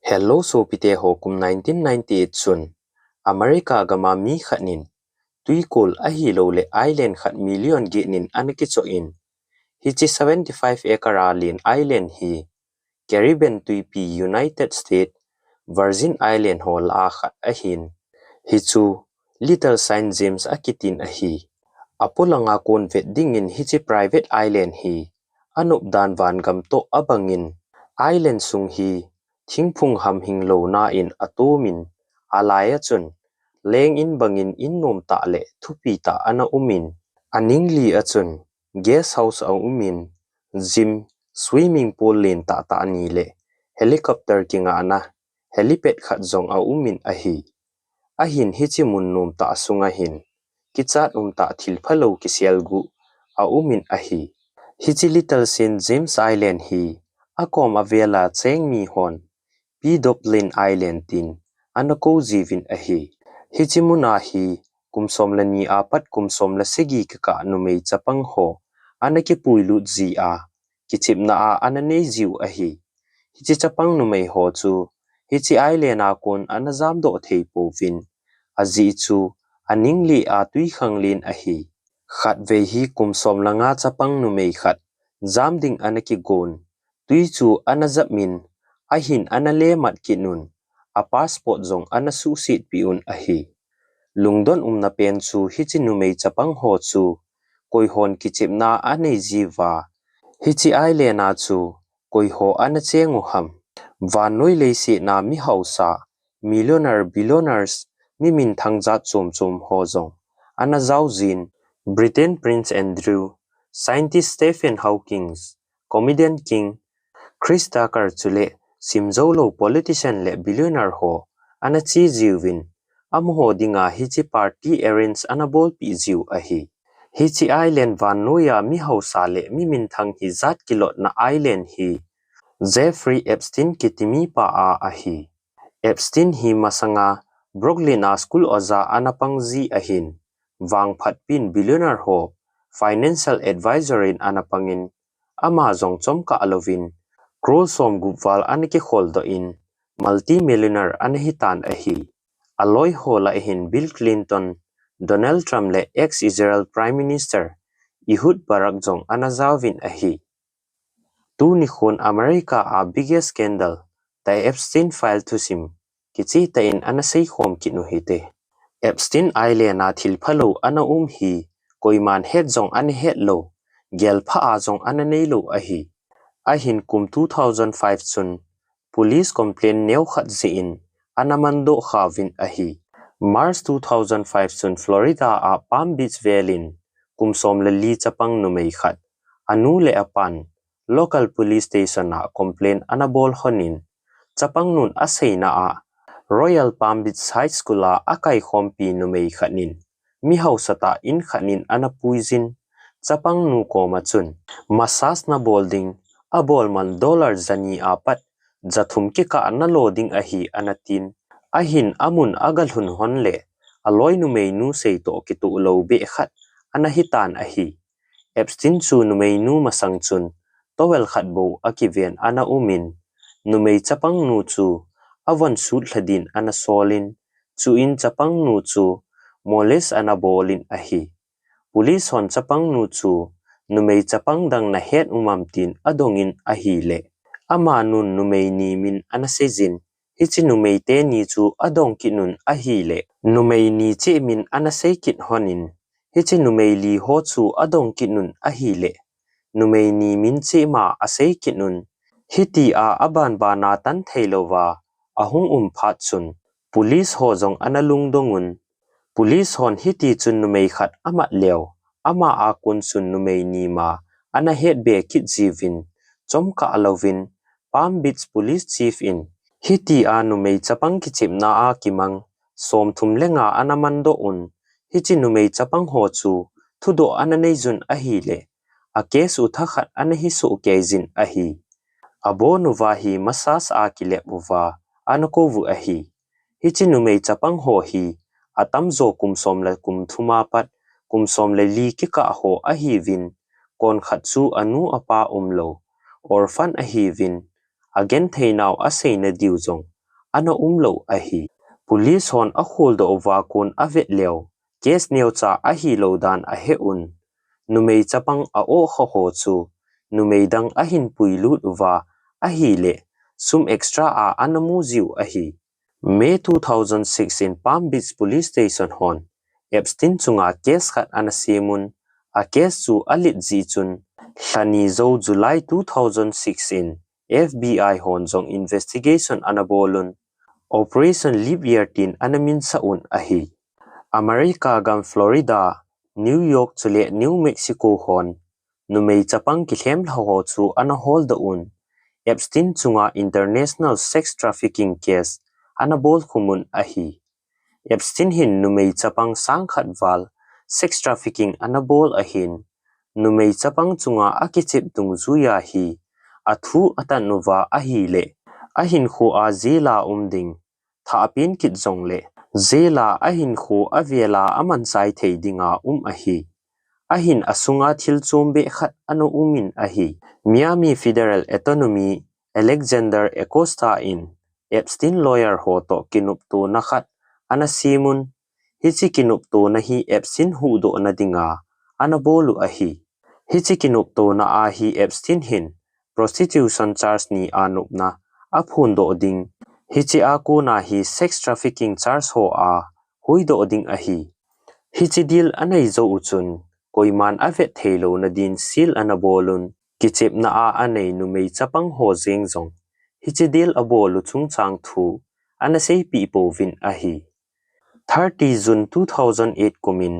Hello so pite hokum 1998 chun America gama mi khanin tuikol ahi lo le island khat million ginin anaki cho in hichi 75 acre alien island hi Caribbean tuipi United States Virgin Island hol a khat ahin hichu Little Saint James akitin ahi apolanga kon vet dingin hichi private island hi anup dan van gam to abangin island sung hi thingphung ham hing lo na in atomin alaya chun leng in bangin in nom ta le thupi ta ana umin aningli achun guest house a umin gym swimming pool len ta ta ni le helicopter kinga na helipad khat zong a umin ahin hichi mun nom ta sunga hin kichat ta thil phalo kisialgu a umin hichi Little Saint James Island hi akom avela cheng mi hon Dublin Island tin anako jivin hichimuna hi kumsomlani apat kumsomla segi kikah Numei chapang ho anake puilu ji a kichipna a anane jiu hichi chapang Numei ho chu hichi island a kon anazam do theipo vin aji chu aningli a tui khanglin khat ve hi kumsomla nga chapang Numei khat jamding anaki gon tui chu anazapmin ahin anale mat kinun a passport zong anasu sit piun lungdon na pen chu hichi Numei chapang ho chu koihon kichipna ane jiwa hichi island a chu koiho anachengu ham vanoi leisi na mi hausa millionaire billionaires mimin thangja chom ho zong anazau jin Britain Prince Andrew scientist Stephen Hawking comedian King Chris Tucker chule simzolo politician le billionaire ho anachi jiwin amho dinga hichi party arrange anabol pi jiu hichi island vanoya mi hausa le mi min thang hi zat kilot na island hi Jeffrey Epstein kitimi pa a Epstein hi masanga Brooklyn school oza anapangji ahin wang phatpin billionaire ho financial advisor in anapangin ama zong chomka alovin Krosom gupwal aniki kholdo in multi-millionaire anahitan aloy hola Bill Clinton Donald Trump le ex-Israel Prime Minister Ehud Barak jong anazawin tu ni khun America a biggest scandal ta Epstein file to sim kichi ta in anasei khom kinu hite Epstein Island a thilphalo ana hi koiman het jong an het lo gelpha a jong ananei lo ahin kum 2005 chun police complaint neu khat in anamando khawin March 2005 chun Florida a Palm Beach Valley kumsom li chapang Numei khat anu le apan local police station a complaint anabol honin chapang nun aseina a Royal Palm Beach High School a akai khompi Numei khanin mi hausata in khanin anapuizin chapang nu koma chun massage na bolding a bolman dollar zani apat jathum kikah na loading anatin ahin amun agalhun honle aloy Numei nu sei to kitu lo be khat anahitan Epstein chu Numei nu masang chun towel khat bo akiven ana umin Numei chapang nu chu awan sut hladin ana solin chu in chapang nu chu moles ana bolin police hon chapang nu chu Numei chapang dang na het umamtin adongin le ama nun Numei ni min anasejin hichi Numei te ni chu adong kinun le Numei ni che min anasei kit honin hichi Numei li ho chu adong kinun le Numei ni min che ma asei kinun hiti a aban ba na tan theilowa ahung phat chun police ho jong analung dongun police hon hiti chun Numei khat ama leo ama a kun chun Numei ni ma ana het be kit jivin chomka alovin Palm Beach Police Chief in hiti a Numei chapang kichipna a kimang som thum lenga anamando hichi Numei chapang ho chu thudo ananei jun le a case uthakhat anahi su kezin abo nuwa hi massage a kile buwa anako vu hichi Numei chapang ho hi atamzo kumsom la kum thuma pat kumsom le li kikah ho vin kon khatsu anu apa umlo orphan vin again theinaw aseina diu jong ana umlo ahi police hon a khul do wakun avet leo case neu cha ahi lo dan a he un Numei chapang a o ho chu Numei dang ahin puilut wa ahi le sum extra a anamu ziu ahi May 2016 Palm Beach Police Station hon Epstein chunga case khat anasimun a case chu alit ji chun hlani zo July 2016 FBI hon zong investigation anabolun Operation Leap Year tin anamin saun ahi America gam Florida New York chule New Mexico hon Numei chapang ki thlem ho chu ana hol da un Epstein chunga international sex trafficking case anabol khumun ahi Epstein hin Numei chapang sangkhat wal sex trafficking anabol ahin Numei chapang chunga akichip tungzuya hi athu atanuwa ahi le ahin khu a zela umding thapin kit zong le zela ahin khu avela aman sai thei dinga ahi ahin asunga thil chombe khat anu umin ahi Miami Federal Autonomy Alexander Acosta in Epstein lawyer ho to kinup to na khat anasimun hichi kinup to na hi Epstein hu do na dinga anabolu ahi hichi kinup to na a hi Epstein hin prostitution charge ni anup na aphun do ding hichi aku na hi sex trafficking charge ho a hui do ding ahi hichi deal anei zo uchun koiman avet theilo na din sil anabolun kichep na a anei Numei chapang ho zeng zong hichi deal abolu chungchang thu anasei pi po vin ahi 30 June 2008 kumin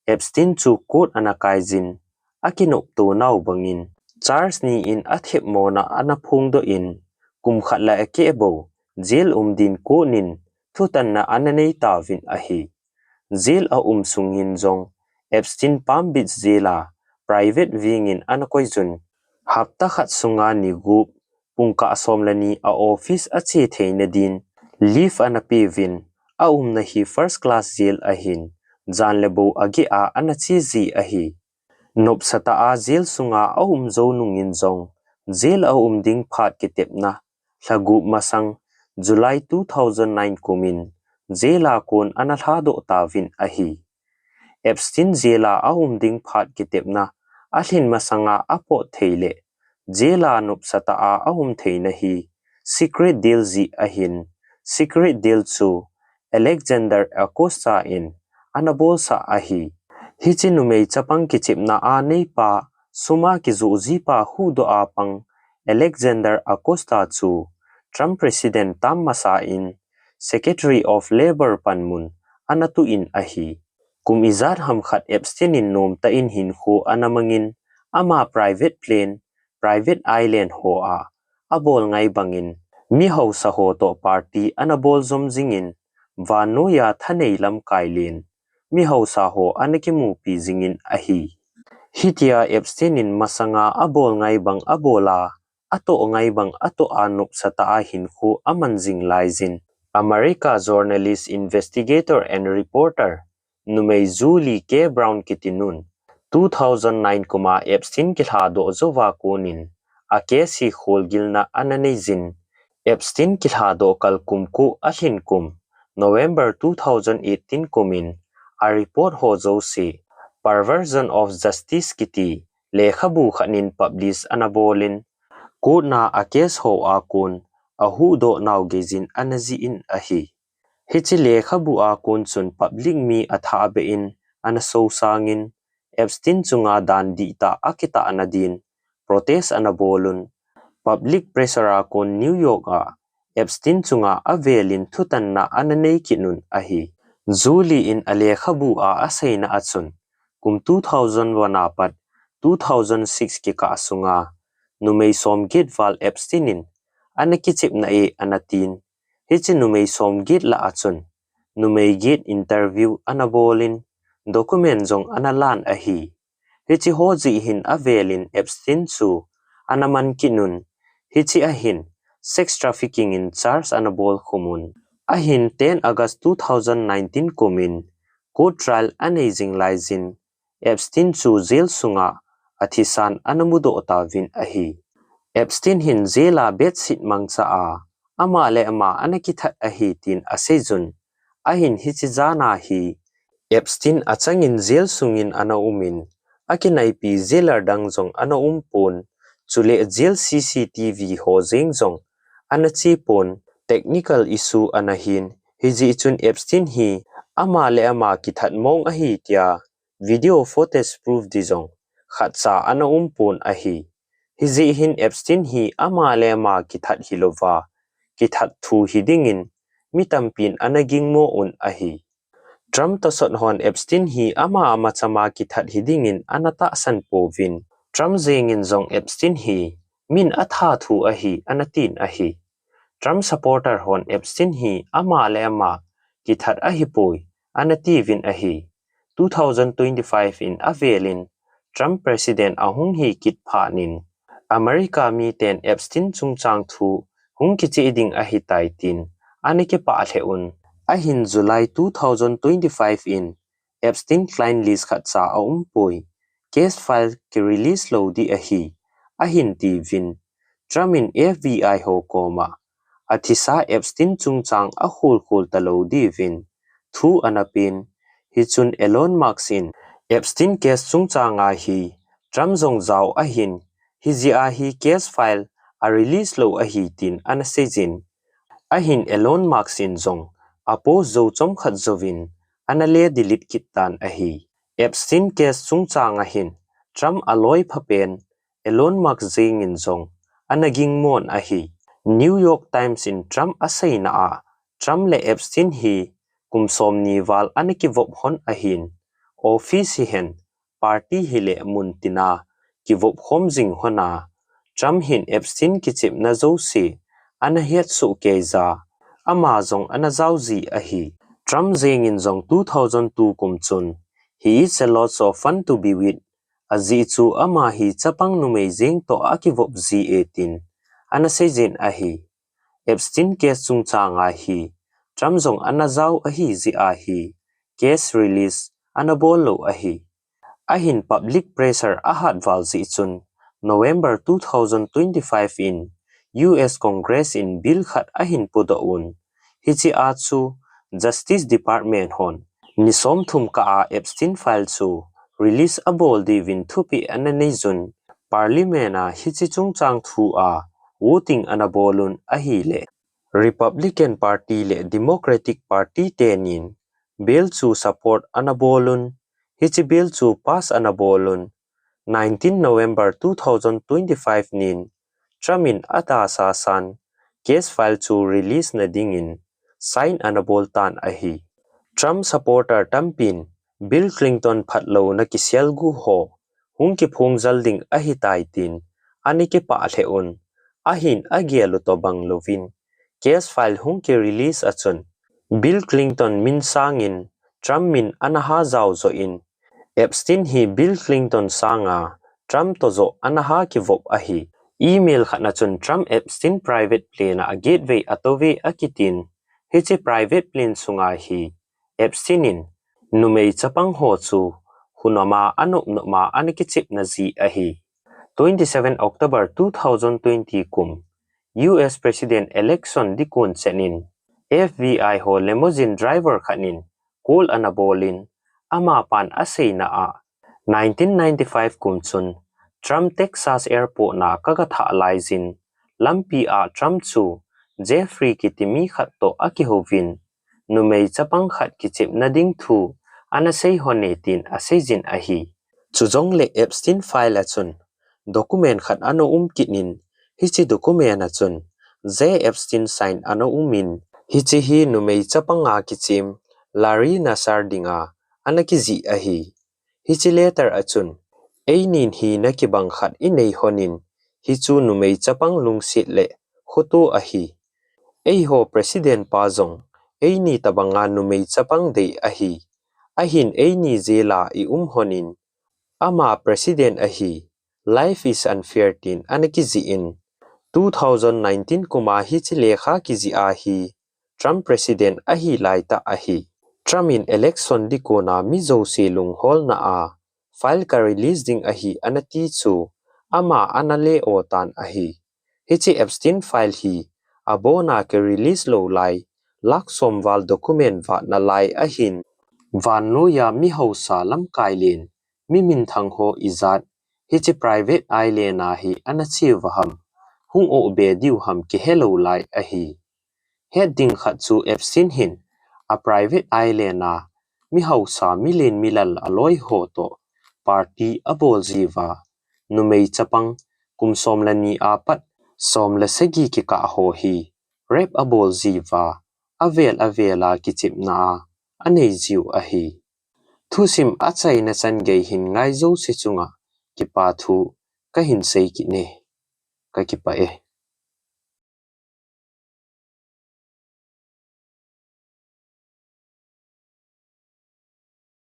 Epstein chu court anakaijin akinop to naw bangin charge ni in athep mona anaphung do in kum khatla ekebo jail din ko nin thutan na ananei ta vin ahi jail a sungin zong Epstein Palm Beach zela private wing in anakoijun hapta khat sunga ni gup pungka somlani a office a che theina din leave anapi vin a na hi first class jail ahin janlebo agi a anachi ji ahi nop sata a jail sunga a zo nungin zong jail a ding phat kitepna hlagu masang July 2009 kumin jaila kon analheplhah do ta vin ahi Epstein jela a ding phat kitepna ahlin masanga apo theile jela nup sata a theina hi secret deal ji ahin secret deal chu Alexander Acosta in anabol sa ahi hichi Numei chapang kichipna a nei pa Suma ki zu jipa hu do apang Alexander Acosta chu Trump President tam masa in Secretary of Labor panmun anatu in ahi kum izar ham khat Epstein in nom ta in hin khu anamangin ama private plane private island ho a abol ngai bangin mi ho sa ho to party anabol zom jingin vano ya thanei lam kailin mi ho sa ho anakimu pi jingin ahi hitia Epstein in masanga abol ngai bang abola ato ngai bang ato anup sata a hin khu amanjing laizin America journalist investigator and reporter Numei Julie K. Brown kitinun 2009 kuma Epstein kilhado zowa kunin a case hi holgilna ananezin Epstein kilhado kalkumku ahinkum November 2018 kumin a report ho zo si perversion of justice kiti lekhabu khanin publish anabolin kuna a case ho akun a hu do naw gezin anazi in ahi hichi lekhabu akun chun public mi atha be in anaso sangin Epstein chunga dan di ta akita anadin protest anabolun public pressure akun New York a Epstein chunga avelin thutan na ananei kinun ahi Julie in alekhabu a asaina achun kum 2001 apat 2006 kikah sunga Numei som git val Epstein in anakichip na e anatin hichi Numei som git la achun Numei git interview anabolin document zong analan ahi hichi hoji hin avelin Epstein chu anaman kinun hichi ahin sex trafficking in charge anabol khumun ahin 10 August 2019 kumin court trial anazing laizin Epstein chu jail sunga athisan anamudo otavin ahi Epstein hin jela bet sit mangcha a ama le ama anakithat ahi tin asejun ahin hichizana hi Epstein achangin jail sungin ana umin akinai pi jailer dangjong ana umpon chule jail CCTV ho jengjong ana chipon technical issue anahin hiji chun Epstein hi ama le ama kithat mong ahi tia video footage proof dijong khatsa ana umpon ahi hiji hin Epstein hi ama le ama kithat hilova kithat thu hidingin mitampin anaging mo un ahi Trump to sot hon Epstein hi ama machama kithat hidingin anata san povin Trump zengin zong Epstein hi min atha thu ahi anatin ahi Trump supporter hon Epstein hi ama le ama kithat ahi poi anativin ahi 2025 in avelin Trump president ahung hi kit phanin America mi ten Epstein chungchang thu hung kichi ding ahi taitin anike pa theun ahin July 2025 in Epstein client list khatsa poi case file ki release lo di ahi ahin tivin Trumin FBI ho koma athisa Epstein chungchang a khul talo di vin thu anapin hichun Elon Musk in Epstein case chungchanga hi Trump zong zau ahin hizia hi case file a release lo ahi tin anasejin ahin Elon Musk in zong apo zo chom khat zovin anale delete kitan ahi Epstein case chungchanga hin Trump aloi phapen Elon Musk zengin zong anaging mon ahi New York Times in Trump asay na a Trump le Epstein hi kumsom ni wal anakivop hon ahin office hi hen party hi le muntina kivop homjing hona Trump hin Epstein kichip na zo si anahiat su keza ama zong anazauzi ahi Trump zengin zong 2002 kumchun he is a lot of fun to be with azi chu ama hi chapang Numei zeng to akivop z18 anasejin ahi Epstein case chungchanga hi Trump zong anazau ahi zi ahi case release anabolo ahi ahin public pressure ahat valzi chun November 2025 in US Congress in bill khat ahin pudaun hichi achu Justice Department hon nisom thum ka a Epstein file chu release abol divin thupi ananizun parliament a hichi chungchang thu a voting anabolun ahi le Republican Party le Democratic Party tenin bill chu support anabolun hichi bill chu pass anabolun 19 November 2025 nin Trumin ata sa san case file chu release na dingin sign anaboltan ahi Trump supporter tampin Bill Clinton phatlo na kisialgu ho hungki phung jalding ahi taitin anike pa theun ahin agialu to banglovin case file hungki release achun Bill Clinton min sangin Trump min anaha zau zo in Epstein hi Bill Clinton sanga Trump tozo anaha kivop ahi email khana chun Trump Epstein private plane a gateway atove akitin hichi private plane sunga hi Epsteinin Numei chapang ho chu hunama anup noma anikichip na zi ahi 27 October 2020 kum US President election dikun chenin FBI ho limousine driver khanin kul anabolin ama pan asei na a 1995 kum chun Trump Texas airport na kagatha laizin lampi a Trump chu Jeffrey kitimi khatto akihovin Numei chapang khat kichip na ding thu anasei honetin asejin ahi chujong le Epstein file achun document khat ano kinin hichi document achun J Epstein sign ano umin hichi hi Numei chapanga kichim Larry Nasardinga anakizi ahi hichi letter achun einin hi nakibang khat inei honin hichu Numei chapang lungsit le khoto ahi ho president pazong eini tabanga Numei chapang dei ahi ahin eini zela I honin ama president ahi life is unfair tin anakizi in 2019 kuma hichi lekha kizi ahi Trump president ahi laita ahi Trumin election dikona mizo silung hol na a file ka release ding ahi anati chu ama anale otan ahi hichi Epstein file hi abona ke release lo lai lak somwal document va na lai a hin van no ya mi ho sa lam kai len mi min thang ho izat hi chi private island a hi anachiw ham hung o be diu ham ki hello lai a hi heading khat chu Epstein hin a private island a mi ho sa milin milal aloi ho to party abol jiwa Numei chapang kum somlani apat somla segi kikah ho hi rep abol jiwa avela kichip na anei jiu a hi thusim achai na chan gei hin ngai zo se chunga ki pa thu ka hin sei ki ne ka ki pa e